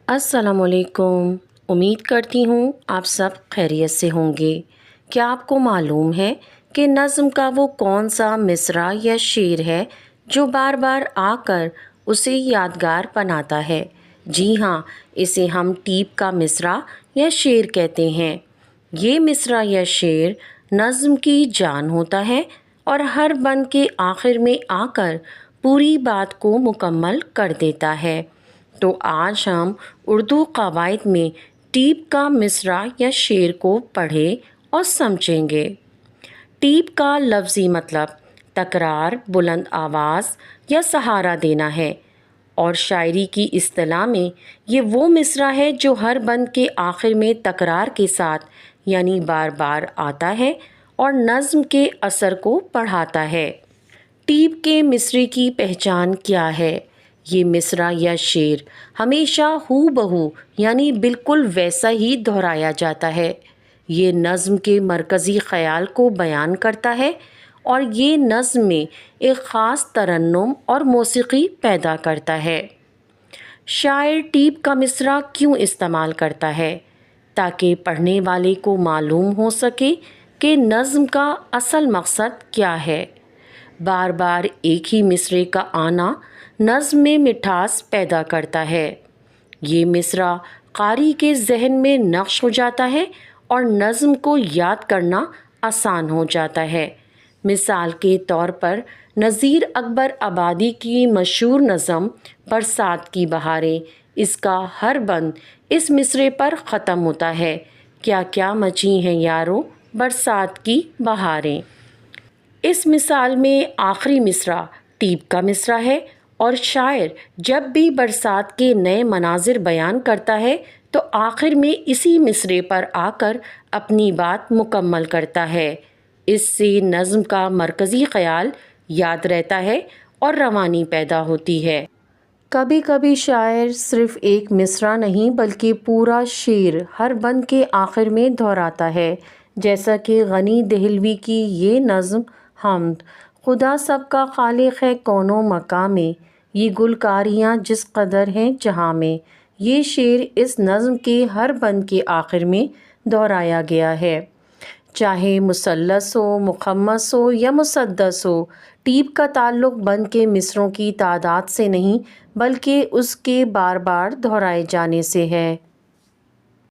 السلام علیکم۔ امید کرتی ہوں آپ سب خیریت سے ہوں گے۔ کیا آپ کو معلوم ہے کہ نظم کا وہ کون سا مصرع یا شعر ہے جو بار بار آ کر اسے یادگار بناتا ہے؟ جی ہاں، اسے ہم ٹیپ کا مصرع یا شعر کہتے ہیں۔ یہ مصرع یا شعر نظم کی جان ہوتا ہے اور ہر بند کے آخر میں آ کر پوری بات کو مکمل کر دیتا ہے۔ تو آج ہم اردو قواعد میں ٹیپ کا مصرع یا شعر کو پڑھیں اور سمجھیں گے۔ ٹیپ کا لفظی مطلب تکرار، بلند آواز یا سہارا دینا ہے، اور شاعری کی اصطلاح میں یہ وہ مصرع ہے جو ہر بند کے آخر میں تکرار کے ساتھ یعنی بار بار آتا ہے اور نظم کے اثر کو بڑھاتا ہے۔ ٹیپ کے مصرعے کی پہچان کیا ہے؟ یہ مصرع یا شعر ہمیشہ ہو بہو یعنی بالکل ویسا ہی دہرایا جاتا ہے۔ یہ نظم کے مرکزی خیال کو بیان کرتا ہے اور یہ نظم میں ایک خاص ترنم اور موسیقی پیدا کرتا ہے۔ شاعر ٹیپ کا مصرع کیوں استعمال کرتا ہے؟ تاکہ پڑھنے والے کو معلوم ہو سکے کہ نظم کا اصل مقصد کیا ہے۔ بار بار ایک ہی مصرعے کا آنا نظم میں مٹھاس پیدا کرتا ہے۔ یہ مصرع قاری کے ذہن میں نقش ہو جاتا ہے اور نظم کو یاد کرنا آسان ہو جاتا ہے۔ مثال کے طور پر نذیر اکبر آبادی کی مشہور نظم برسات کی بہاریں، اس کا ہر بند اس مصرعے پر ختم ہوتا ہے: کیا کیا مچی ہیں یارو برسات کی بہاریں۔ اس مثال میں آخری مصرع ٹیپ کا مصرع ہے اور شاعر جب بھی برسات کے نئے مناظر بیان کرتا ہے تو آخر میں اسی مصرعے پر آ کر اپنی بات مکمل کرتا ہے۔ اس سے نظم کا مرکزی خیال یاد رہتا ہے اور روانی پیدا ہوتی ہے۔ کبھی کبھی شاعر صرف ایک مصرع نہیں بلکہ پورا شعر ہر بند کے آخر میں دہراتا ہے، جیسا کہ غنی دہلوی کی یہ نظم حمد: خدا سب کا خالق ہے کون و مکاں میں، یہ گلکاریاں جس قدر ہیں جہاں میں۔ یہ شعر اس نظم کے ہر بند کے آخر میں دہرایا گیا ہے، چاہے مثلث ہو، مخمس ہو یا مسدس ہو۔ ٹیپ کا تعلق بند کے مصرعوں کی تعداد سے نہیں بلکہ اس کے بار بار دہرائے جانے سے ہے۔